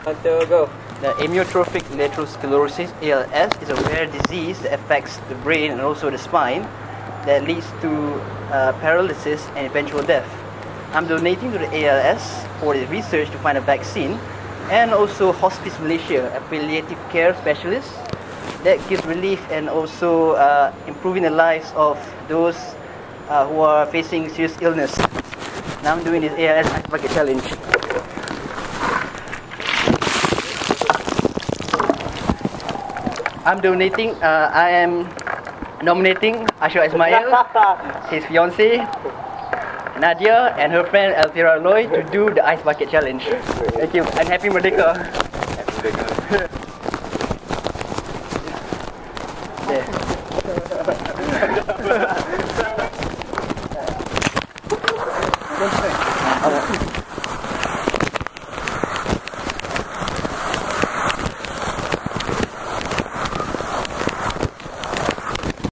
To go. The amyotrophic lateral sclerosis (ALS) is a rare disease that affects the brain and also the spine that leads to paralysis and eventual death. I'm donating to the ALS for the research to find a vaccine, and also Hospice Malaysia, a palliative care specialist that gives relief and also improving the lives of those who are facing serious illness. Now I'm doing this ALS Ice Bucket Challenge. I'm donating, I am nominating Ashura Ismail, his fiancée Nadia, and her friend Elvira Loy to do the Ice Bucket Challenge. Thank you, and Happy Merdeka. Happy Merdeka.